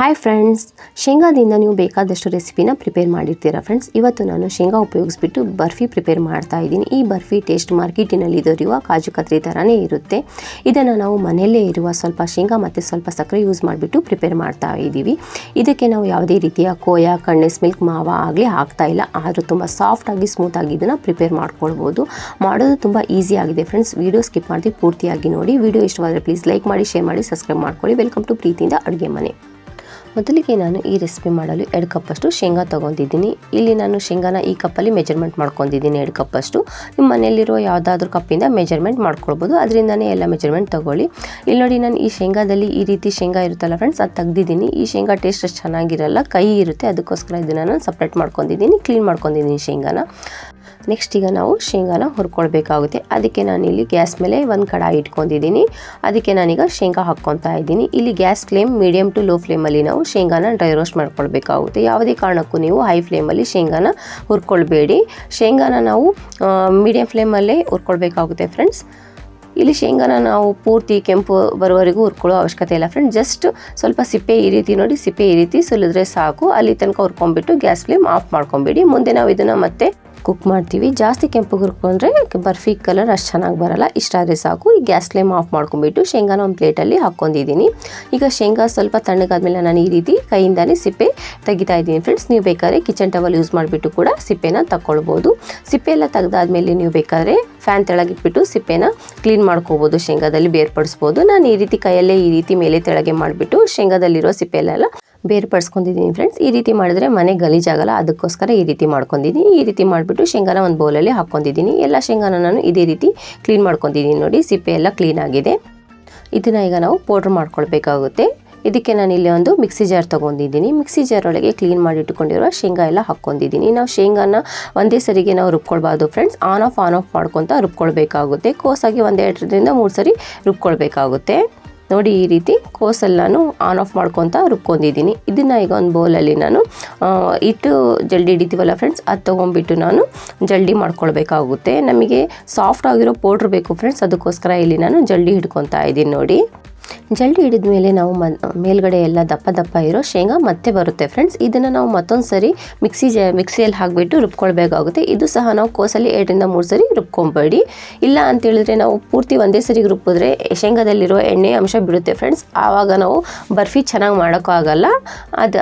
Hi friends, ಶೇಂಗಾದಿಂದ ನೀವು ಬೇಕಾದಷ್ಟು ರೆಸಿಪಿನ ಪ್ರಿಪೇರ್ ಮಾಡಿರ್ತೀರಾ ಫ್ರೆಂಡ್ಸ್. ಇವತ್ತು ನಾನು ಶೇಂಗಾ ಉಪಯೋಗಿಸ್ಬಿಟ್ಟು ಬರ್ಫಿ ಪ್ರಿಪೇರ್ ಮಾಡ್ತಾ ಇದ್ದೀನಿ. ಈ ಬರ್ಫಿ ಟೇಸ್ಟ್ ಮಾರ್ಕೆಟಿನಲ್ಲಿ ದೊರೆಯುವ ಕಾಜು ಕತ್ರಿ ಥರನೇ ಇರುತ್ತೆ. ಇದನ್ನು ನಾವು ಮನೆಯಲ್ಲೇ ಇರುವ ಸ್ವಲ್ಪ ಶೇಂಗಾ ಮತ್ತು ಸ್ವಲ್ಪ ಸಕ್ಕರೆ ಯೂಸ್ ಮಾಡಿಬಿಟ್ಟು ಪ್ರಿಪೇರ್ ಮಾಡ್ತಾ ಇದ್ದೀವಿ. ಇದಕ್ಕೆ ನಾವು ಯಾವುದೇ ರೀತಿಯ ಕೋಯಾ, ಕಂಡೆನ್ಸ್ ಮಿಲ್ಕ್, ಮಾವ ಆಗಲಿ ಹಾಕ್ತಾ ಇಲ್ಲ. ಆದರೂ ತುಂಬ ಸಾಫ್ಟಾಗಿ ಸ್ಮೂತಾಗಿ ಇದನ್ನು ಪ್ರಿಪೇರ್ ಮಾಡ್ಕೊಳ್ಬೋದು. ಮಾಡೋದು ತುಂಬ ಈಸಿ ಆಗಿದೆ ಫ್ರೆಂಡ್ಸ್. ವಿಡಿಯೋ ಸ್ಕಿಪ್ ಮಾಡಿ ಪೂರ್ತಿಯಾಗಿ ನೋಡಿ. ವಿಡಿಯೋ ಇಷ್ಟವಾದರೆ ಪ್ಲೀಸ್ ಲೈಕ್ ಮಾಡಿ, ಶೇರ್ ಮಾಡಿ, ಸಬ್ಸ್ಕ್ರೈಬ್ ಮಾಡ್ಕೊಳ್ಳಿ. ವೆಲ್ಕಮ್ ಟು ಪ್ರೀತಿಯಿಂದ ಅಡುಗೆ ಮನೆ. ಮೊದಲಿಗೆ ನಾನು ಈ ರೆಸಿಪಿ ಮಾಡಲು 2 ಕಪ್ಪಷ್ಟು ಶೇಂಗಾ ತೊಗೊಂಡಿದ್ದೀನಿ. ಇಲ್ಲಿ ನಾನು ಶೇಂಗಾನ ಈ ಕಪ್ಪಲ್ಲಿ ಮೆಜರ್ಮೆಂಟ್ ಮಾಡ್ಕೊಂಡಿದ್ದೀನಿ. 2 ಕಪ್ಪಷ್ಟು. ನಿಮ್ಮ ಮನೆಯಲ್ಲಿರೋ ಯಾವುದಾದ್ರೂ ಕಪ್ಪಿಂದ ಮೆಜರ್ಮೆಂಟ್ ಮಾಡ್ಕೊಳ್ಬೋದು. ಅದರಿಂದನೇ ಎಲ್ಲ ಮೆಜರ್ಮೆಂಟ್ ತೊಗೊಳ್ಳಿ. ಇಲ್ಲಿ ನೋಡಿ, ನಾನು ಈ ಶೇಂಗಾದಲ್ಲಿ ಈ ರೀತಿ ಶೇಂಗಾ ಇರುತ್ತಲ್ಲ ಫ್ರೆಂಡ್ಸ್, ಅದು ತೆಗ್ದಿದ್ದೀನಿ. ಈ ಶೇಂಗಾ ಟೇಸ್ಟ್ ಅಷ್ಟು ಚೆನ್ನಾಗಿರಲ್ಲ, ಕೈ ಇರುತ್ತೆ. ಅದಕ್ಕೋಸ್ಕರ ಇದನ್ನು ನಾನು ಸಪ್ರೇಟ್ ಮಾಡ್ಕೊಂಡಿದ್ದೀನಿ, ಕ್ಲೀನ್ ಮಾಡ್ಕೊಂಡಿದ್ದೀನಿ ಶೇಂಗಾನ. ನೆಕ್ಸ್ಟ್ ಈಗ ನಾವು ಶೇಂಗಾನ ಹುರ್ಕೊಳ್ಬೇಕಾಗುತ್ತೆ. ಅದಕ್ಕೆ ನಾನಿಲ್ಲಿ ಗ್ಯಾಸ್ ಮೇಲೆ ಒಂದು ಕಡಾಯಿ ಇಟ್ಕೊಂಡಿದ್ದೀನಿ. ಅದಕ್ಕೆ ನಾನೀಗ ಶೇಂಗಾ ಹಾಕ್ಕೊತಾ ಇದ್ದೀನಿ. ಇಲ್ಲಿ gas flame medium to low ಫ್ಲೇಮಲ್ಲಿ ನಾವು ಶೇಂಗಾನ ಡ್ರೈ ರೋಸ್ಟ್ ಮಾಡ್ಕೊಳ್ಬೇಕಾಗುತ್ತೆ. ಯಾವುದೇ ಕಾರಣಕ್ಕೂ ನೀವು ಹೈ ಫ್ಲೇಮಲ್ಲಿ ಶೇಂಗಾನ ಹುರ್ಕೊಳ್ಬೇಡಿ. ಶೇಂಗಾನ ನಾವು ಮೀಡಿಯಮ್ ಫ್ಲೇಮಲ್ಲೇ ಹುರ್ಕೊಳ್ಬೇಕಾಗುತ್ತೆ ಫ್ರೆಂಡ್ಸ್. ಇಲ್ಲಿ ಶೇಂಗಾನ ನಾವು ಪೂರ್ತಿ ಕೆಂಪು ಬರುವವರೆಗೂ ಹುರ್ಕೊಳ್ಳೋ ಅವಶ್ಯಕತೆ ಇಲ್ಲ ಫ್ರೆಂಡ್ಸ್. ಜಸ್ಟ್ ಸ್ವಲ್ಪ ಸಿಪ್ಪೆ ಈ ರೀತಿ ನೋಡಿ, ಸಿಪ್ಪೆ ಈ ರೀತಿ ಸುಲಿದ್ರೆ ಸಾಕು. ಅಲ್ಲಿ ತನಕ ಹುರ್ಕೊಂಡ್ಬಿಟ್ಟು ಗ್ಯಾಸ್ ಫ್ಲೇಮ್ ಆಫ್ ಮಾಡ್ಕೊಂಬಿಡಿ. ಮುಂದೆ ನಾವು ಇದನ್ನು ಮತ್ತೆ ಕುಕ್ ಮಾಡ್ತೀವಿ. ಜಾಸ್ತಿ ಕೆಂಪು ಹುರ್ಕೊಂಡ್ರೆ ಬರ್ಫಿ ಕಲರ್ ಅಷ್ಟು ಚೆನ್ನಾಗಿ ಬರಲ್ಲ. ಇಷ್ಟ ಆದರೆ ಸಾಕು. ಈ ಗ್ಯಾಸ್ ಫ್ಲೇಮ್ ಆಫ್ ಮಾಡ್ಕೊಂಡ್ಬಿಟ್ಟು ಶೇಂಗಾನ ಒಂದು ಪ್ಲೇಟಲ್ಲಿ ಹಾಕ್ಕೊಂಡಿದ್ದೀನಿ. ಈಗ ಶೇಂಗಾ ಸ್ವಲ್ಪ ತಣ್ಣಗಾದ್ಮೇಲೆ ನಾನು ಈ ರೀತಿ ಕೈಯಿಂದಾನೇ ಸಿಪ್ಪೆ ತೆಗಿತಾ ಇದ್ದೀನಿ ಫ್ರೆಂಡ್ಸ್. ನೀವು ಬೇಕಾದ್ರೆ ಕಿಚನ್ ಟವಲ್ ಯೂಸ್ ಮಾಡಿಬಿಟ್ಟು ಕೂಡ ಸಿಪ್ಪೆನ ತಗೊಳ್ಬೋದು. ಸಿಪ್ಪೆ ಎಲ್ಲ ತೆಗೆದಾದ್ಮೇಲೆ ನೀವು ಬೇಕಾದ್ರೆ ಫ್ಯಾನ್ ತೆಳಗಿಟ್ಬಿಟ್ಟು ಸಿಪ್ಪೆನ ಕ್ಲೀನ್ ಮಾಡ್ಕೋಬೋದು, ಶೇಂಗಾದಲ್ಲಿ ಬೇರ್ಪಡಿಸ್ಬೋದು. ನಾನು ಈ ರೀತಿ ಕೈಯಲ್ಲೇ ಈ ರೀತಿ ಮೇಲೆ ತೆಳಗೆ ಮಾಡಿಬಿಟ್ಟು ಶೇಂಗಾದಲ್ಲಿರೋ ಸಿಪ್ಪೆಯಲ್ಲೆಲ್ಲ ಬೇರ್ಪಡಿಸ್ಕೊಂಡಿದ್ದೀನಿ ಫ್ರೆಂಡ್ಸ್. ಈ ರೀತಿ ಮಾಡಿದ್ರೆ ಮನೆ ಗಲೀಜಾಗಲ್ಲ, ಅದಕ್ಕೋಸ್ಕರ ಈ ರೀತಿ ಮಾಡ್ಕೊಂಡಿದ್ದೀನಿ. ಈ ರೀತಿ ಮಾಡಿಬಿಟ್ಟು ಶೇಂಗಾನ ಒಂದು ಬೌಲಲ್ಲಿ ಹಾಕ್ಕೊಂಡಿದ್ದೀನಿ. ಎಲ್ಲ ಶೇಂಗಾನ ನಾನು ಇದೇ ರೀತಿ ಕ್ಲೀನ್ ಮಾಡ್ಕೊಂಡಿದ್ದೀನಿ. ನೋಡಿ, ಸಿಪ್ಪೆ ಎಲ್ಲ ಕ್ಲೀನ್ ಆಗಿದೆ. ಇದನ್ನು ಈಗ ನಾವು ಪೌಡ್ರ್ ಮಾಡ್ಕೊಳ್ಬೇಕಾಗುತ್ತೆ. ಇದಕ್ಕೆ ನಾನು ಇಲ್ಲಿ ಒಂದು ಮಿಕ್ಸಿ ಜಾರ್ ತೊಗೊಂಡಿದ್ದೀನಿ. ಮಿಕ್ಸಿ ಜಾರ್ ಒಳಗೆ ಕ್ಲೀನ್ ಮಾಡಿ ಇಟ್ಕೊಂಡಿರೋ ಶೇಂಗಾ ಎಲ್ಲ ಹಾಕ್ಕೊಂಡಿದ್ದೀನಿ. ನಾವು ಶೇಂಗಾನ ಒಂದೇ ಸರಿಗೆ ನಾವು ರುಬ್ಕೊಳ್ಬಾರ್ದು ಫ್ರೆಂಡ್ಸ್. ಆನ್ ಆಫ್ ಮಾಡ್ಕೊತ ರುಬ್ಕೊಳ್ಬೇಕಾಗುತ್ತೆ. ಕೋಸಾಗಿ 1-2 3 ಸರಿ ರುಬ್ಕೊಳ್ಬೇಕಾಗುತ್ತೆ. ನೋಡಿ, ಈ ರೀತಿ ಕೋಸೆಲ್ಲಾನು ಆನ್ ಆಫ್ ಮಾಡ್ಕೊತ ರುಬ್ಕೊಂಡಿದ್ದೀನಿ. ಇದನ್ನು ಈಗ ಒಂದು ಬೌಲಲ್ಲಿ ನಾನು ಇಟ್ಟು ಜಲ್ದಿ ಹಿಡಿತೀವಲ್ಲ ಫ್ರೆಂಡ್ಸ್, ಅದು ತೊಗೊಂಡ್ಬಿಟ್ಟು ನಾನು ಜಲ್ದಿ ಮಾಡ್ಕೊಳ್ಬೇಕಾಗುತ್ತೆ. ನಮಗೆ ಸಾಫ್ಟ್ ಆಗಿರೋ ಪೌಡ್ರ್ ಬೇಕು ಫ್ರೆಂಡ್ಸ್, ಅದಕ್ಕೋಸ್ಕರ ಇಲ್ಲಿ ನಾನು ಜಲ್ದಿ ಹಿಡ್ಕೊತಾ ಇದ್ದೀನಿ. ನೋಡಿ, ಜಲ್ದಿ ಹಿಡಿದ ಮೇಲೆ ನಾವು ಮೇಲ್ಗಡೆ ಎಲ್ಲ ದಪ್ಪ ಇರೋ ಶೇಂಗಾ ಮತ್ತೆ ಬರುತ್ತೆ ಫ್ರೆಂಡ್ಸ್. ಇದನ್ನು ನಾವು ಮತ್ತೊಂದು ಸರಿ ಮಿಕ್ಸಿಯಲ್ಲಿ ಹಾಕಿಬಿಟ್ಟು ರುಬ್ಕೊಳ್ಬೇಕಾಗುತ್ತೆ. ಇದು ಸಹ ನಾವು ಕೋಸಲ್ಲಿ 2-3 ಸರಿ ರುಬ್ಕೊಬೇಡಿ. ಇಲ್ಲ ಅಂತೇಳಿದ್ರೆ ನಾವು ಪೂರ್ತಿ ಒಂದೇ ಸರಿಗೆ ರುಬ್ಬಿದ್ರೆ ಶೇಂಗಾದಲ್ಲಿರೋ ಎಣ್ಣೆ ಅಂಶ ಬಿಡುತ್ತೆ ಫ್ರೆಂಡ್ಸ್. ಆವಾಗ ನಾವು ಬರ್ಫಿ ಚೆನ್ನಾಗಿ ಮಾಡೋಕ್ಕಾಗಲ್ಲ.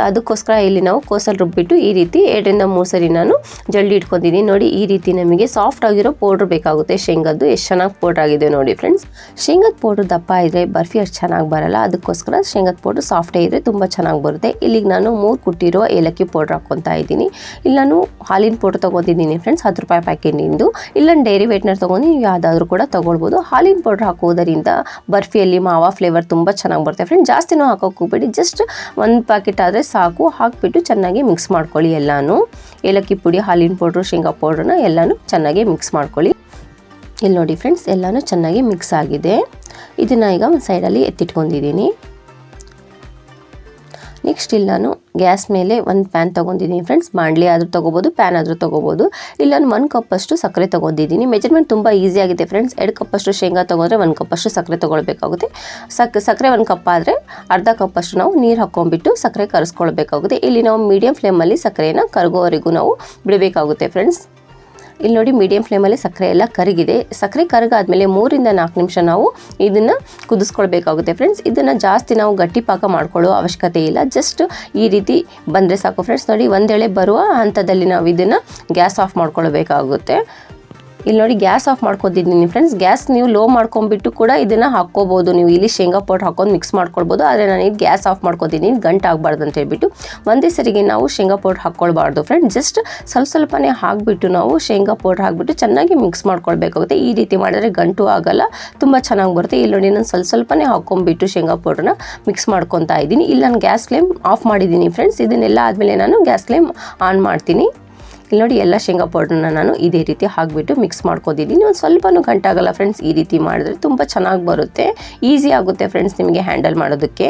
ಅದಕ್ಕೋಸ್ಕರ ಇಲ್ಲಿ ನಾವು ಕೋಸಲ್ಲಿ ರುಬ್ಬಿಟ್ಟು ಈ ರೀತಿ 2-3 ಸರಿ ನಾನು ಜಲ್ದಿ ಇಟ್ಕೊಂಡಿದ್ದೀನಿ. ನೋಡಿ, ಈ ರೀತಿ ನಮಗೆ ಸಾಫ್ಟ್ ಆಗಿರೋ ಪೌಡ್ರ್ ಬೇಕಾಗುತ್ತೆ ಶೇಂಗಾದ್ದು. ಎಷ್ಟು ಚೆನ್ನಾಗಿ ಪೌಡ್ರ್ ಆಗಿದೆ ನೋಡಿ ಫ್ರೆಂಡ್ಸ್. ಶೇಂಗಾದ ಪೌಡ್ರ್ ದಪ್ಪ ಇದ್ದರೆ ಬರ್ಫಿ ಅಷ್ಟು ಚೆನ್ನಾಗಿ ಬರಲ್ಲ. ಅದಕ್ಕೋಸ್ಕರ ಶೇಂಗಾದ ಪೌಡ್ರ್ ಸಾಫ್ಟೇ ಇದ್ದರೆ ತುಂಬ ಚೆನ್ನಾಗಿ ಬರುತ್ತೆ. ಇಲ್ಲಿಗೆ ನಾನು 3 ಕುಟ್ಟಿರೋ ಏಲಕ್ಕಿ ಪೌಡ್ರ್ ಹಾಕ್ಕೊತಾ ಇದ್ದೀನಿ. ಇಲ್ಲಿ ನಾನು ಹಾಲಿನ ಪೌಡ್ರ್ ತೊಗೊಂಡಿದ್ದೀನಿ ಫ್ರೆಂಡ್ಸ್, 10 ರೂಪಾಯಿ ಪ್ಯಾಕೆಟಿಂದು. ಇಲ್ಲ ಡೈರಿ ವೇಟ್ನರ್ ತೊಗೊಂಡು ನೀವು ಯಾವುದಾದ್ರೂ ಕೂಡ ತೊಗೊಳ್ಬೋದು. ಹಾಲಿನ ಪೌಡ್ರ್ ಹಾಕೋದರಿಂದ ಬರ್ಫಿಯಲ್ಲಿ ಮಾವ ಫ್ಲೇವರ್ ತುಂಬ ಚೆನ್ನಾಗಿ ಬರುತ್ತೆ ಫ್ರೆಂಡ್ಸ್. ಜಾಸ್ತಿನೂ ಹಾಕೋಕೆ ಹೋಗ್ಬೇಡಿ, ಜಸ್ಟ್ 1 ಪ್ಯಾಕೆಟ್ ಆದರೆ ಸಾಕು. ಹಾಕಿಬಿಟ್ಟು ಚೆನ್ನಾಗಿ ಮಿಕ್ಸ್ ಮಾಡ್ಕೊಳ್ಳಿ. ಎಲ್ಲನೂ ಏಲಕ್ಕಿ ಪುಡಿ, ಹಾಲಿನ ಪೌಡ್ರು, ಶೇಂಗಾ ಪೌಡ್ರನ್ನ ಎಲ್ಲನೂ ಚೆನ್ನಾಗಿ ಮಿಕ್ಸ್ ಮಾಡ್ಕೊಳ್ಳಿ. ಇಲ್ಲಿ ನೋಡಿ ಫ್ರೆಂಡ್ಸ್, ಎಲ್ಲನೂ ಚೆನ್ನಾಗಿ ಮಿಕ್ಸ್ ಆಗಿದೆ. ಇದನ್ನು ಈಗ ಒಂದು ಸೈಡಲ್ಲಿ ಎತ್ತಿಟ್ಕೊಂಡಿದ್ದೀನಿ. ನೆಕ್ಸ್ಟ್ ಇಲ್ಲಿ ನಾನು ಗ್ಯಾಸ್ ಮೇಲೆ ಒಂದು ಪ್ಯಾನ್ ತೊಗೊಂಡಿದ್ದೀನಿ ಫ್ರೆಂಡ್ಸ್. ಬಾಣಲಿ ಆದರೂ ತೊಗೋಬೋದು, ಪ್ಯಾನ್ ಆದರೂ ತೊಗೋಬೋದು. ಇಲ್ಲಿ ನಾನು 1 ಕಪ್ಪಷ್ಟು ಸಕ್ಕರೆ ತೊಗೊಂಡಿದ್ದೀನಿ. ಮೆಜರ್ಮೆಂಟ್ ತುಂಬ ಈಸಿ ಆಗಿದೆ ಫ್ರೆಂಡ್ಸ್. 2 ಕಪ್ಪಷ್ಟು ಶೇಂಗಾ ತೊಗೊಂಡ್ರೆ 1 ಕಪ್ಪಷ್ಟು ಸಕ್ಕರೆ ತೊಗೊಳ್ಬೇಕಾಗುತ್ತೆ. ಸಕ್ಕರೆ 1 ಕಪ್ ಆದರೆ ಅರ್ಧ ಕಪ್ಪಷ್ಟು ನಾವು ನೀರು ಹಾಕ್ಕೊಂಡ್ಬಿಟ್ಟು ಸಕ್ಕರೆ ಕರಗಿಸ್ಕೊಳ್ಬೇಕಾಗುತ್ತೆ. ಇಲ್ಲಿ ನಾವು ಮೀಡಿಯಮ್ ಫ್ಲೇಮಲ್ಲಿ ಸಕ್ಕರೆನ ಕರಗೋವರೆಗೂ ನಾವು ಬಿಡಬೇಕಾಗುತ್ತೆ ಫ್ರೆಂಡ್ಸ್. ಇಲ್ಲಿ ನೋಡಿ, ಮೀಡಿಯಮ್ ಫ್ಲೇಮಲ್ಲಿ ಸಕ್ಕರೆ ಎಲ್ಲ ಕರಗಿದೆ. ಸಕ್ಕರೆ ಕರಗಾದ್ಮೇಲೆ 3-4 ನಿಮಿಷ ನಾವು ಇದನ್ನು ಕುದಿಸ್ಕೊಳ್ಬೇಕಾಗುತ್ತೆ ಫ್ರೆಂಡ್ಸ್. ಇದನ್ನು ಜಾಸ್ತಿ ನಾವು ಗಟ್ಟಿ ಪಾಕ ಮಾಡ್ಕೊಳ್ಳೋ ಅವಶ್ಯಕತೆ ಇಲ್ಲ. ಜಸ್ಟ್ ಈ ರೀತಿ ಬಂದರೆ ಸಾಕು ಫ್ರೆಂಡ್ಸ್. ನೋಡಿ, ಒಂದೆಳೆ ಬರುವ ಹಂತದಲ್ಲಿ ನಾವು ಇದನ್ನು ಗ್ಯಾಸ್ ಆಫ್ ಮಾಡ್ಕೊಳ್ಬೇಕಾಗುತ್ತೆ. ಇಲ್ಲಿ ನೋಡಿ, ಗ್ಯಾಸ್ ಆಫ್ ಮಾಡ್ಕೊತಿದ್ದೀನಿ ಫ್ರೆಂಡ್ಸ್. ಗ್ಯಾಸ್ ನೀವು ಲೋ ಮಾಡ್ಕೊಂಡ್ಬಿಟ್ಟು ಕೂಡ ಇದನ್ನು ಹಾಕ್ಕೋಬೋದು. ನೀವು ಇಲ್ಲಿ ಶೇಂಗಾ ಪೌಡ್ರ್ ಹಾಕೊಂಡು ಮಿಕ್ಸ್ ಮಾಡ್ಕೊಳ್ಬೋದು. ಆದರೆ ನಾನು ಇಲ್ಲಿ ಗ್ಯಾಸ್ ಆಫ್ ಮಾಡ್ಕೊತೀನಿ, ಗಂಟು ಆಗಬಾರ್ದು ಅಂತ ಹೇಳ್ಬಿಟ್ಟು. ಒಂದೇ ಸರಿಗೆ ನಾವು ಶೇಂಗಾ ಪೌಡ್ರ್ ಹಾಕ್ಕೊಳ್ಬಾರ್ದು ಫ್ರೆಂಡ್ಸ್. ಜಸ್ಟ್ ಸ್ವಲ್ಪನೇ ಹಾಕಿಬಿಟ್ಟು ನಾವು ಶೇಂಗಾ ಪೌಡ್ರ್ ಹಾಕಿಬಿಟ್ಟು ಚೆನ್ನಾಗಿ ಮಿಕ್ಸ್ ಮಾಡ್ಕೊಳ್ಬೇಕಾಗುತ್ತೆ. ಈ ರೀತಿ ಮಾಡಿದ್ರೆ ಗಂಟು ಆಗಲ್ಲ, ತುಂಬ ಚೆನ್ನಾಗಿ ಬರುತ್ತೆ. ಇಲ್ಲಿ ನೋಡಿ, ನಾನು ಸ್ವಲ್ಪನೇ ಹಾಕ್ಕೊಂಡ್ಬಿಟ್ಟು ಶೇಂಗಾ ಪೌಡ್ರನ್ನ ಮಿಕ್ಸ್ ಮಾಡ್ಕೊತಾ ಇದ್ದೀನಿ. ಇಲ್ಲಿ ನಾನು ಗ್ಯಾಸ್ ಫ್ಲೇಮ್ ಆಫ್ ಮಾಡಿದ್ದೀನಿ ಫ್ರೆಂಡ್ಸ್. ಇದನ್ನೆಲ್ಲ ಆದಮೇಲೆ ನಾನು ಗ್ಯಾಸ್ ಫ್ಲೇಮ್ ಆನ್ ಮಾಡ್ತೀನಿ. ಇಲ್ಲಿ ನೋಡಿ, ಎಲ್ಲ ಶೇಂಗಾ ಪೌಡ್ರನ್ನ ನಾನು ಇದೇ ರೀತಿ ಹಾಕಿಬಿಟ್ಟು ಮಿಕ್ಸ್ ಮಾಡ್ಕೊತಿದ್ದೀನಿ. ಒಂದು ಸ್ವಲ್ಪನೂ ಗಂಟಾಗಲ್ಲ ಫ್ರೆಂಡ್ಸ್. ಈ ರೀತಿ ಮಾಡಿದ್ರೆ ತುಂಬ ಚೆನ್ನಾಗಿ ಬರುತ್ತೆ, ಈಸಿ ಆಗುತ್ತೆ ಫ್ರೆಂಡ್ಸ್ ನಿಮಗೆ ಹ್ಯಾಂಡಲ್ ಮಾಡೋದಕ್ಕೆ.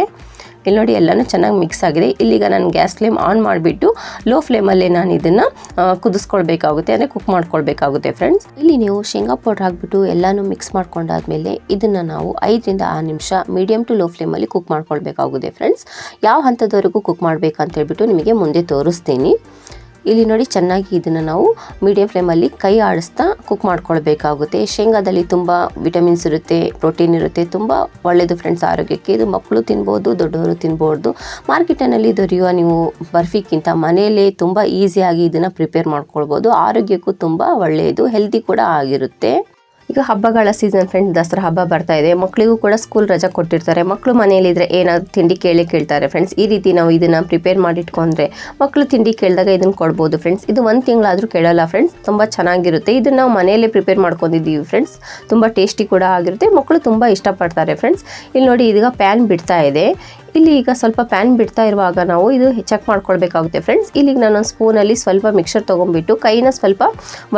ಇಲ್ಲಿ ನೋಡಿ ಎಲ್ಲನೂ ಚೆನ್ನಾಗಿ ಮಿಕ್ಸ್ ಆಗಿದೆ. ಇಲ್ಲಿಗ ನಾನು ಗ್ಯಾಸ್ ಫ್ಲೇಮ್ ಆನ್ ಮಾಡಿಬಿಟ್ಟು ಲೋ ಫ್ಲೇಮಲ್ಲೇ ನಾನು ಇದನ್ನು ಕುದಿಸ್ಕೊಳ್ಬೇಕಾಗುತ್ತೆ, ಅಂದರೆ ಕುಕ್ ಮಾಡ್ಕೊಳ್ಬೇಕಾಗುತ್ತೆ ಫ್ರೆಂಡ್ಸ್. ಇಲ್ಲಿ ನೀವು ಶೇಂಗಾ ಪೌಡ್ರ್ ಹಾಕ್ಬಿಟ್ಟು ಎಲ್ಲನೂ ಮಿಕ್ಸ್ ಮಾಡ್ಕೊಂಡಾದ್ಮೇಲೆ ಇದನ್ನು ನಾವು 5 ರಿಂದ 6 ನಿಮಿಷ ಮೀಡಿಯಮ್ ಟು ಲೋ ಫ್ಲೇಮಲ್ಲಿ ಕುಕ್ ಮಾಡ್ಕೊಳ್ಬೇಕಾಗುತ್ತೆ ಫ್ರೆಂಡ್ಸ್. ಯಾವ ಹಂತದವರೆಗೂ ಕುಕ್ ಮಾಡಬೇಕಂತ ಹೇಳ್ಬಿಟ್ಟು ನಿಮಗೆ ಮುಂದೆ ತೋರಿಸ್ತೀನಿ. ಇಲ್ಲಿ ನೋಡಿ ಚೆನ್ನಾಗಿ ಇದನ್ನು ನಾವು ಮೀಡಿಯಂ ಫ್ಲೇಮಲ್ಲಿ ಕೈ ಆಡಿಸ್ತಾ ಕುಕ್ ಮಾಡ್ಕೊಳ್ಬೇಕಾಗುತ್ತೆ. ಶೇಂಗಾದಲ್ಲಿ ತುಂಬ ವಿಟಮಿನ್ಸ್ ಇರುತ್ತೆ, ಪ್ರೋಟೀನ್ ಇರುತ್ತೆ, ತುಂಬ ಒಳ್ಳೆಯದು ಫ್ರೆಂಡ್ಸ್ ಆರೋಗ್ಯಕ್ಕೆ. ಇದು ಮಕ್ಕಳು ತಿನ್ಬೋದು, ದೊಡ್ಡವರು ತಿನ್ಬೋದು. ಮಾರ್ಕೆಟಿನಲ್ಲಿ ದೊರೆಯುವ ನೀವು ಬರ್ಫಿಗಿಂತ ಮನೆಯಲ್ಲೇ ತುಂಬ ಈಸಿಯಾಗಿ ಇದನ್ನು ಪ್ರಿಪೇರ್ ಮಾಡ್ಕೊಳ್ಬೋದು. ಆರೋಗ್ಯಕ್ಕೂ ತುಂಬ ಒಳ್ಳೆಯದು, ಹೆಲ್ದಿ ಕೂಡ ಆಗಿರುತ್ತೆ. ಈಗ ಹಬ್ಬಗಳ ಸೀಸನ್ ಫ್ರೆಂಡ್ಸ್, ದಸರಾ ಹಬ್ಬ ಬರ್ತಾ ಇದೆ. ಮಕ್ಕಳಿಗೂ ಕೂಡ ಸ್ಕೂಲ್ ರಜಾ ಕೊಟ್ಟಿರ್ತಾರೆ. ಮಕ್ಕಳು ಮನೆಯಲ್ಲಿದ್ದರೆ ಏನಾದರೂ ತಿಂಡಿ ಕೇಳ್ತಾರೆ ಫ್ರೆಂಡ್ಸ್. ಈ ರೀತಿ ನಾವು ಇದನ್ನು ಪ್ರಿಪೇರ್ ಮಾಡಿಟ್ಕೊಂಡ್ರೆ ಮಕ್ಕಳು ತಿಂಡಿ ಕೇಳಿದಾಗ ಇದನ್ನು ಕೊಡ್ಬೋದು ಫ್ರೆಂಡ್ಸ್. ಇದು 1 ತಿಂಗಳಾದರೂ ಕೇಳಲ್ಲ ಫ್ರೆಂಡ್ಸ್, ತುಂಬ ಚೆನ್ನಾಗಿರುತ್ತೆ. ಇದನ್ನು ನಾವು ಮನೆಯಲ್ಲೇ ಪ್ರಿಪೇರ್ ಮಾಡ್ಕೊಂಡಿದ್ದೀವಿ ಫ್ರೆಂಡ್ಸ್. ತುಂಬ ಟೇಸ್ಟಿ ಕೂಡ ಆಗಿರುತ್ತೆ, ಮಕ್ಕಳು ತುಂಬ ಇಷ್ಟಪಡ್ತಾರೆ ಫ್ರೆಂಡ್ಸ್. ಇಲ್ಲಿ ನೋಡಿ ಇದೀಗ ಪ್ಯಾನ್ ಬಿಡ್ತಾ ಇದೆ. ಇಲ್ಲಿ ಈಗ ಸ್ವಲ್ಪ ಪ್ಯಾನ್ ಬಿಡ್ತಾ ಇರುವಾಗ ನಾವು ಇದು ಚೆಕ್ ಮಾಡ್ಕೊಳ್ಬೇಕಾಗುತ್ತೆ ಫ್ರೆಂಡ್ಸ್. ಇಲ್ಲಿಗೆ ನಾನೊಂದು ಸ್ಪೂನಲ್ಲಿ ಸ್ವಲ್ಪ ಮಿಕ್ಸರ್ ತೊಗೊಂಡ್ಬಿಟ್ಟು ಕೈನ ಸ್ವಲ್ಪ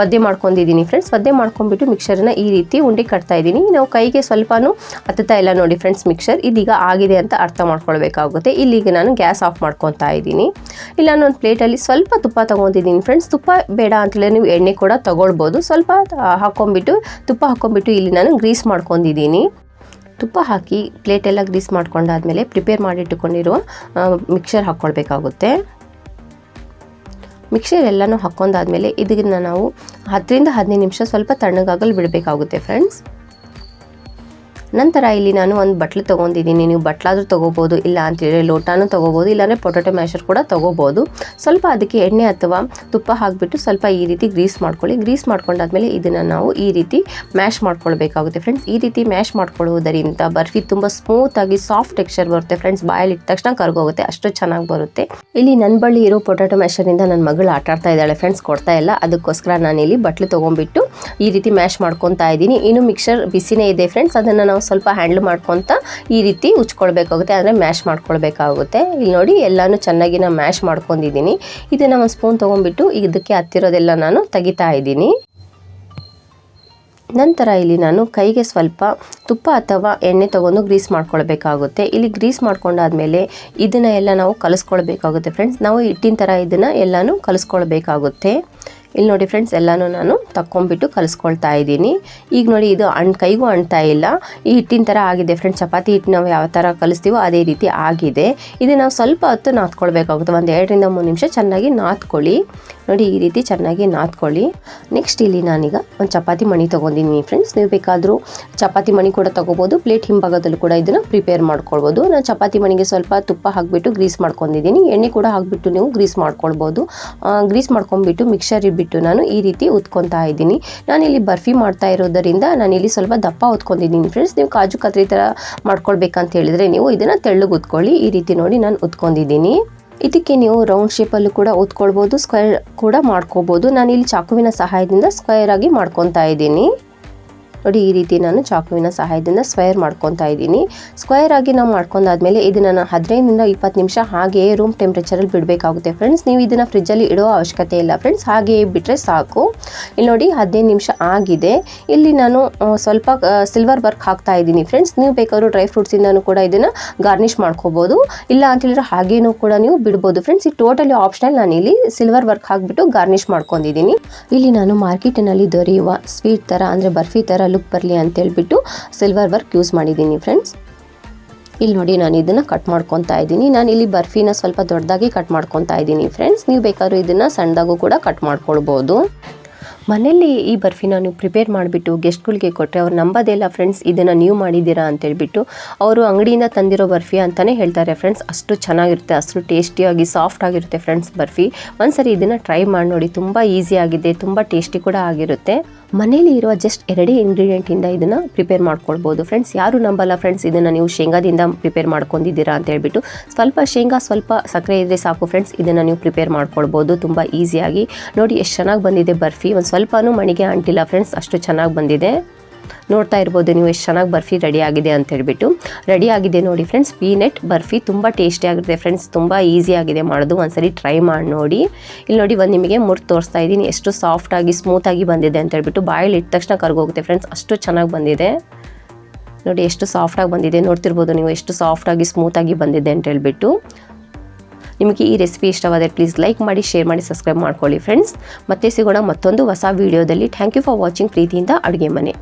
ಒದ್ದೆ ಮಾಡ್ಕೊಂಡಿದ್ದೀನಿ ಫ್ರೆಂಡ್ಸ್. ಒದ್ದೆ ಮಾಡ್ಕೊಂಡ್ಬಿಟ್ಟು ಮಿಕ್ಸರನ್ನ ಈ ರೀತಿ ಉಂಡೆ ಕಟ್ತಾ ಇದ್ದೀನಿ. ನಾವು ಕೈಗೆ ಸ್ವಲ್ಪನೂ ಹತ್ತುತ್ತಾ ಇಲ್ಲ ನೋಡಿ ಫ್ರೆಂಡ್ಸ್ ಮಿಕ್ಸರ್. ಇದೀಗ ಆಗಿದೆ ಅಂತ ಅರ್ಥ ಮಾಡ್ಕೊಳ್ಬೇಕಾಗುತ್ತೆ. ಇಲ್ಲಿಗೆ ನಾನು ಗ್ಯಾಸ್ ಆಫ್ ಮಾಡ್ಕೊತಾ ಇದ್ದೀನಿ. ಇಲ್ಲ ನಾನು ಪ್ಲೇಟಲ್ಲಿ ಸ್ವಲ್ಪ ತುಪ್ಪ ತೊಗೊಂಡಿದ್ದೀನಿ ಫ್ರೆಂಡ್ಸ್. ತುಪ್ಪ ಬೇಡ ಅಂತಲೇ ನೀವು ಎಣ್ಣೆ ಕೂಡ ತೊಗೊಳ್ಬೋದು. ಸ್ವಲ್ಪ ಹಾಕ್ಕೊಂಬಿಟ್ಟು ತುಪ್ಪ ಹಾಕ್ಕೊಂಬಿಟ್ಟು ಇಲ್ಲಿ ನಾನು ಗ್ರೀಸ್ ಮಾಡ್ಕೊಂಡಿದ್ದೀನಿ. ತುಪ್ಪ ಹಾಕಿ ಪ್ಲೇಟೆಲ್ಲ ಗ್ರೀಸ್ ಮಾಡ್ಕೊಂಡಾದ್ಮೇಲೆ ಪ್ರಿಪೇರ್ ಮಾಡಿಟ್ಟುಕೊಂಡಿರುವ ಮಿಕ್ಸರ್ ಹಾಕ್ಕೊಳ್ಬೇಕಾಗುತ್ತೆ. ಮಿಕ್ಸರ್ ಎಲ್ಲನೂ ಹಾಕ್ಕೊಂಡಾದ್ಮೇಲೆ ಇದನ್ನು ನಾವು 10 ರಿಂದ 15 ನಿಮಿಷ ಸ್ವಲ್ಪ ತಣ್ಣಗಾಗಲು ಬಿಡಬೇಕಾಗುತ್ತೆ ಫ್ರೆಂಡ್ಸ್. ನಂತರ ಇಲ್ಲಿ ನಾನು ಒಂದು ಬಟ್ಲು ತೊಗೊಂಡಿದ್ದೀನಿ. ನೀವು ಬಟ್ಲಾದರೂ ತೊಗೋಬೋದು, ಇಲ್ಲ ಅಂತೇಳಿ ಲೋಟನೂ ತೊಗೋಬೋದು, ಇಲ್ಲಾಂದರೆ ಪೊಟ್ಯಾಟೊ ಮ್ಯಾಶರ್ ಕೂಡ ತೊಗೋಬೋದು. ಸ್ವಲ್ಪ ಅದಕ್ಕೆ ಎಣ್ಣೆ ಅಥವಾ ತುಪ್ಪ ಹಾಕಿಬಿಟ್ಟು ಸ್ವಲ್ಪ ಈ ರೀತಿ ಗ್ರೀಸ್ ಮಾಡ್ಕೊಳ್ಳಿ. ಗ್ರೀಸ್ ಮಾಡ್ಕೊಂಡಾದ್ಮೇಲೆ ಇದನ್ನು ನಾವು ಈ ರೀತಿ ಮ್ಯಾಶ್ ಮಾಡ್ಕೊಳ್ಬೇಕಾಗುತ್ತೆ ಫ್ರೆಂಡ್ಸ್. ಈ ರೀತಿ ಮ್ಯಾಶ್ ಮಾಡ್ಕೊಳ್ಳೋದರಿಂದ ಬರ್ಫಿ ತುಂಬ ಸ್ಮೂತಾಗಿ ಸಾಫ್ಟ್ ಟೆಕ್ಸ್ಚರ್ ಬರುತ್ತೆ ಫ್ರೆಂಡ್ಸ್. ಬಾಯಲ್ಲಿ ಇಟ್ಟ ತಕ್ಷಣ ಕರ್ಗೋಗುತ್ತೆ, ಅಷ್ಟು ಚೆನ್ನಾಗಿ ಬರುತ್ತೆ. ಇಲ್ಲಿ ನನ್ನ ಬಳಿ ಇರೋ ಪೊಟ್ಯಾಟೊ ಮ್ಯಾಶರಿಂದ ನನ್ನ ಮಗಳು ಆಟಾಡ್ತಾ ಇದ್ದಾಳೆ ಫ್ರೆಂಡ್ಸ್, ಕೊಡ್ತಾ ಇಲ್ಲ. ಅದಕ್ಕೋಸ್ಕರ ನಾನಿಲ್ಲಿ ಬಟ್ಲು ತೊಗೊಂಡ್ಬಿಟ್ಟು ಈ ರೀತಿ ಮ್ಯಾಶ್ ಮಾಡ್ಕೊತಾ ಇದ್ದೀನಿ. ಇನ್ನು ಮಿಕ್ಸರ್ ಬಿಸಿನೇ ಇದೆ ಫ್ರೆಂಡ್ಸ್, ಅದನ್ನು ನಾವು ಸ್ವಲ್ಪ ಹ್ಯಾಂಡಲ್ ಮಾಡ್ಕೊತ ಈ ರೀತಿ ಉಚ್ಕೊಳ್ಬೇಕಾಗುತ್ತೆ, ಅಂದರೆ ಮ್ಯಾಶ್ ಮಾಡ್ಕೊಳ್ಬೇಕಾಗುತ್ತೆ. ಇಲ್ಲಿ ನೋಡಿ ಎಲ್ಲನೂ ಚೆನ್ನಾಗಿ ನಾನು ಮ್ಯಾಶ್ ಮಾಡ್ಕೊಂಡಿದ್ದೀನಿ. ಇದನ್ನು ಒಂದು ಸ್ಪೂನ್ ತೊಗೊಂಡ್ಬಿಟ್ಟು ಇದಕ್ಕೆ ಹತ್ತಿರೋದೆಲ್ಲ ನಾನು ತೆಗಿತಾ ಇದ್ದೀನಿ. ನಂತರ ಇಲ್ಲಿ ನಾನು ಕೈಗೆ ಸ್ವಲ್ಪ ತುಪ್ಪ ಅಥವಾ ಎಣ್ಣೆ ತೊಗೊಂಡು ಗ್ರೀಸ್ ಮಾಡ್ಕೊಳ್ಬೇಕಾಗುತ್ತೆ. ಇಲ್ಲಿ ಗ್ರೀಸ್ ಮಾಡ್ಕೊಂಡಾದ್ಮೇಲೆ ಇದನ್ನು ಎಲ್ಲ ನಾವು ಕಲಿಸ್ಕೊಳ್ಬೇಕಾಗುತ್ತೆ ಫ್ರೆಂಡ್ಸ್. ನಾವು ಹಿಟ್ಟಿನ ಥರ ಇದನ್ನು ಎಲ್ಲನೂ ಕಲಿಸ್ಕೊಳ್ಬೇಕಾಗುತ್ತೆ. ಇಲ್ಲಿ ನೋಡಿ ಫ್ರೆಂಡ್ಸ್, ಎಲ್ಲನೂ ನಾನು ತಕ್ಕೊಂಬಿಟ್ಟು ಕಲಿಸ್ಕೊಳ್ತಾ ಇದ್ದೀನಿ. ಈಗ ನೋಡಿ ಇದು ಕೈಗೂ ಅಂಟ್ತಾ ಇಲ್ಲ, ಈ ಹಿಟ್ಟಿನ ಥರ ಆಗಿದೆ ಫ್ರೆಂಡ್ಸ್. ಚಪಾತಿ ಹಿಟ್ಟು ನಾವು ಯಾವ ಥರ ಕಲಿಸ್ತೀವೋ ಅದೇ ರೀತಿ ಆಗಿದೆ. ಇದು ನಾವು ಸ್ವಲ್ಪ ಹೊತ್ತು ನಾದ್ಕೊಳ್ಬೇಕಾಗುತ್ತೆ, ಒಂದು 2 ರಿಂದ 3 ನಿಮಿಷ ಚೆನ್ನಾಗಿ ನಾದ್ಕೊಳ್ಳಿ. ನೋಡಿ ಈ ರೀತಿ ಚೆನ್ನಾಗಿ ನಾದ್ಕೊಳ್ಳಿ. ನೆಕ್ಸ್ಟ್ ಇಲ್ಲಿ ನಾನೀಗ ಒಂದು ಚಪಾತಿ ಮಣಿ ತೊಗೊಂಡಿದ್ದೀನಿ ಫ್ರೆಂಡ್ಸ್. ನೀವು ಬೇಕಾದರೂ ಚಪಾತಿ ಮಣಿ ಕೂಡ ತೊಗೋಬೋದು, ಪ್ಲೇಟ್ ಹಿಂಭಾಗದಲ್ಲೂ ಕೂಡ ಇದನ್ನು ಪ್ರಿಪೇರ್ ಮಾಡ್ಕೊಳ್ಬೋದು. ನಾನು ಚಪಾತಿ ಮಣಿಗೆ ಸ್ವಲ್ಪ ತುಪ್ಪ ಹಾಕಿಬಿಟ್ಟು ಗ್ರೀಸ್ ಮಾಡ್ಕೊಂಡಿದ್ದೀನಿ. ಎಣ್ಣೆ ಕೂಡ ಹಾಕಿಬಿಟ್ಟು ನೀವು ಗ್ರೀಸ್ ಮಾಡ್ಕೊಳ್ಬೋದು. ಗ್ರೀಸ್ ಮಾಡ್ಕೊಂಡ್ಬಿಟ್ಟು ಮಿಕ್ಸರ್ ಬಿಟ್ಟು ನಾನು ಈ ರೀತಿ ಉತ್ಕೊತಾ ಇದ್ದೀನಿ. ನಾನಿಲ್ಲಿ ಬರ್ಫಿ ಮಾಡ್ತಾ ಇರೋದರಿಂದ ನಾನಿಲ್ಲಿ ಸ್ವಲ್ಪ ದಪ್ಪ ಉತ್ಕೊಂಡಿದ್ದೀನಿ ಫ್ರೆಂಡ್ಸ್. ನೀವು ಕಾಜು ಕತ್ರಿ ಥರ ಮಾಡ್ಕೊಳ್ಬೇಕಂತ ಹೇಳಿದರೆ ನೀವು ಇದನ್ನು ತೆಳ್ಳಗೆ ಉತ್ಕೊಳ್ಳಿ. ಈ ರೀತಿ ನೋಡಿ ನಾನು ಉತ್ಕೊಂಡಿದ್ದೀನಿ. ಇದಕ್ಕೆ ನೀವು ರೌಂಡ್ ಶೇಪಲ್ಲೂ ಕೂಡ ಉತ್ಕೊಳ್ಬೋದು, ಸ್ಕ್ವೇರ್ ಕೂಡ ಮಾಡ್ಕೋಬೋದು. ನಾನಿಲ್ಲಿ ಚಾಕುವಿನ ಸಹಾಯದಿಂದ ಸ್ಕ್ವೇರ್ ಆಗಿ ಮಾಡ್ಕೊತಾ ಇದ್ದೀನಿ. ನೋಡಿ ಈ ರೀತಿ ನಾನು ಚಾಕುವಿನ ಸಹಾಯದಿಂದ ಸ್ಕ್ವೇರ್ ಮಾಡ್ಕೊತಾ ಇದ್ದೀನಿ. ಸ್ಕ್ವೇರ್ ಆಗಿ ನಾವು ಮಾಡ್ಕೊಂಡಾದ್ಮೇಲೆ ಇದನ್ನು ನಾನು 15 ರಿಂದ 20 ನಿಮಿಷ ಹಾಗೆಯೇ ರೂಮ್ ಟೆಂಪ್ರೇಚರಲ್ಲಿ ಬಿಡಬೇಕಾಗುತ್ತೆ ಫ್ರೆಂಡ್ಸ್. ನೀವು ಇದನ್ನು ಫ್ರಿಜ್ಜಲ್ಲಿ ಇಡೋ ಅವಶ್ಯಕತೆ ಇಲ್ಲ ಫ್ರೆಂಡ್ಸ್, ಹಾಗೆಯೇ ಬಿಟ್ಟರೆ ಸಾಕು. ಇಲ್ಲಿ ನೋಡಿ 15 ನಿಮಿಷ ಆಗಿದೆ. ಇಲ್ಲಿ ನಾನು ಸ್ವಲ್ಪ ಸಿಲ್ವರ್ ವರ್ಕ್ ಹಾಕ್ತಾ ಇದ್ದೀನಿ ಫ್ರೆಂಡ್ಸ್. ನೀವು ಬೇಕಾದ್ರೂ ಡ್ರೈ ಫ್ರೂಟ್ಸಿಂದನೂ ಕೂಡ ಇದನ್ನು ಗಾರ್ನಿಷ್ ಮಾಡ್ಕೋಬೋದು, ಇಲ್ಲ ಅಂತೇಳಿದ್ರೆ ಹಾಗೇನೂ ಕೂಡ ನೀವು ಬಿಡ್ಬೋದು ಫ್ರೆಂಡ್ಸ್. ಇದು ಟೋಟಲಿ ಆಪ್ಷನಲ್. ನಾನು ಇಲ್ಲಿ ಸಿಲ್ವರ್ ವರ್ಕ್ ಹಾಕಿಬಿಟ್ಟು ಗಾರ್ನಿಷ್ ಮಾಡ್ಕೊಂಡಿದ್ದೀನಿ. ಇಲ್ಲಿ ನಾನು ಮಾರ್ಕೆಟಿನಲ್ಲಿ ದೊರೆಯುವ ಸ್ವೀಟ್ ಥರ, ಅಂದರೆ ಬರ್ಫಿ ಥರ ಲುಕ್ ಬರಲಿ ಅಂತೇಳ್ಬಿಟ್ಟು ಸಿಲ್ವರ್ ವರ್ಕ್ ಯೂಸ್ ಮಾಡಿದ್ದೀನಿ ಫ್ರೆಂಡ್ಸ್. ಇಲ್ಲಿ ನೋಡಿ ನಾನು ಇದನ್ನು ಕಟ್ ಮಾಡ್ಕೊತಾ ಇದ್ದೀನಿ. ನಾನು ಇಲ್ಲಿ ಬರ್ಫಿನ ಸ್ವಲ್ಪ ದೊಡ್ಡದಾಗಿ ಕಟ್ ಮಾಡ್ಕೊತಾ ಇದ್ದೀನಿ ಫ್ರೆಂಡ್ಸ್. ನೀವು ಬೇಕಾದ್ರೂ ಇದನ್ನು ಸಣ್ಣದಾಗೂ ಕೂಡ ಕಟ್ ಮಾಡ್ಕೊಳ್ಬೋದು. ಮನೆಯಲ್ಲಿ ಈ ಬರ್ಫಿನ ನೀವು ಪ್ರಿಪೇರ್ ಮಾಡಿಬಿಟ್ಟು ಗೆಸ್ಟ್ಗಳಿಗೆ ಕೊಟ್ಟರೆ ಅವ್ರು ನಂಬೋದಿಲ್ಲ ಫ್ರೆಂಡ್ಸ್, ಇದನ್ನು ನೀವು ಮಾಡಿದ್ದೀರಾ ಅಂತೇಳ್ಬಿಟ್ಟು. ಅವರು ಅಂಗಡಿಯಿಂದ ತಂದಿರೋ ಬರ್ಫಿ ಅಂತಲೇ ಹೇಳ್ತಾರೆ ಫ್ರೆಂಡ್ಸ್. ಅಷ್ಟು ಚೆನ್ನಾಗಿರುತ್ತೆ, ಅಷ್ಟು ಟೇಸ್ಟಿಯಾಗಿ ಸಾಫ್ಟ್ ಆಗಿರುತ್ತೆ ಫ್ರೆಂಡ್ಸ್ ಬರ್ಫಿ. ಒಂದ್ಸರಿ ಇದನ್ನು ಟ್ರೈ ಮಾಡಿ ನೋಡಿ, ತುಂಬ ಈಸಿ ಆಗಿದೆ, ತುಂಬ ಟೇಸ್ಟಿ ಕೂಡ ಆಗಿರುತ್ತೆ. ಮನೇಲಿ ಇರುವ ಜಸ್ಟ್ 2 ಇಂಗ್ರೀಡಿಯೆಂಟಿಂದ ಇದನ್ನು ಪ್ರಿಪೇರ್ ಮಾಡ್ಕೊಳ್ಬೋದು ಫ್ರೆಂಡ್ಸ್. ಯಾರು ನಂಬಲ್ಲ ಫ್ರೆಂಡ್ಸ್, ಇದನ್ನು ನೀವು ಶೇಂಗಾದಿಂದ ಪ್ರಿಪೇರ್ ಮಾಡ್ಕೊಂಡಿದ್ದೀರಾ ಅಂತ ಹೇಳ್ಬಿಟ್ಟು. ಸ್ವಲ್ಪ ಶೇಂಗಾ, ಸ್ವಲ್ಪ ಸಕ್ಕರೆ ಇದ್ದರೆ ಸಾಕು ಫ್ರೆಂಡ್ಸ್, ಇದನ್ನು ನೀವು ಪ್ರಿಪೇರ್ ಮಾಡ್ಕೊಳ್ಬೋದು ತುಂಬ ಈಸಿಯಾಗಿ. ನೋಡಿ ಎಷ್ಟು ಚೆನ್ನಾಗಿ ಬಂದಿದೆ ಬರ್ಫಿ, ಒಂದು ಸ್ವಲ್ಪನೂ ಮಣಿಗೆ ಅಂಟಿಲ್ಲ ಫ್ರೆಂಡ್ಸ್, ಅಷ್ಟು ಚೆನ್ನಾಗಿ ಬಂದಿದೆ. ನೋಡ್ತಾ ಇರ್ಬೋದು ನೀವು ಎಷ್ಟು ಚೆನ್ನಾಗಿ ಬರ್ಫಿ ರೆಡಿ ಆಗಿದೆ ಅಂತ ಹೇಳ್ಬಿಟ್ಟು. ರೆಡಿ ಆಗಿದೆ ನೋಡಿ ಫ್ರೆಂಡ್ಸ್, ಪೀನಟ್ ಬರ್ಫಿ. ತುಂಬ ಟೇಸ್ಟಿ ಆಗುತ್ತೆ ಫ್ರೆಂಡ್ಸ್, ತುಂಬ ಈಸಿ ಆಗಿದೆ ಮಾಡೋದು. ಒಂದ್ಸರಿ ಟ್ರೈ ಮಾಡಿ ನೋಡಿ. ಇಲ್ಲಿ ನೋಡಿ ಒಂದು ನಿಮಗೆ ಮುರ್ದು ತೋರಿಸ್ತಾ ಇದ್ದೀನಿ ಎಷ್ಟು ಸಾಫ್ಟಾಗಿ ಸ್ಮೂತಾಗಿ ಬಂದಿದೆ ಅಂತ ಹೇಳ್ಬಿಟ್ಟು. ಬಾಯಲ್ಲಿ ಇಟ್ಟ ತಕ್ಷಣ ಕರ್ಗೋಗುತ್ತೆ ಫ್ರೆಂಡ್ಸ್, ಅಷ್ಟು ಚೆನ್ನಾಗಿ ಬಂದಿದೆ. ನೋಡಿ ಎಷ್ಟು ಸಾಫ್ಟಾಗಿ ಬಂದಿದೆ, ನೋಡ್ತಿರ್ಬೋದು ನೀವು ಎಷ್ಟು ಸಾಫ್ಟಾಗಿ ಸ್ಮೂತಾಗಿ ಬಂದಿದೆ ಅಂತ ಹೇಳ್ಬಿಟ್ಟು. ನಿಮಗೆ ಈ ರೆಸಿಪಿ ಇಷ್ಟವಾದರೆ ಪ್ಲೀಸ್ ಲೈಕ್ ಮಾಡಿ, ಶೇರ್ ಮಾಡಿ, ಸಬ್ಸ್ಕ್ರೈಬ್ ಮಾಡ್ಕೊಳ್ಳಿ ಫ್ರೆಂಡ್ಸ್. ಮತ್ತೆ ಸಿಗೋಣ ಮತ್ತೊಂದು ಹೊಸ ವೀಡಿಯೋದಲ್ಲಿ. ಥ್ಯಾಂಕ್ ಯು ಫಾರ್ ವಾಚಿಂಗ್ ಪ್ರೀತಿಯಿಂದ ಅಡುಗೆ ಮನೆ.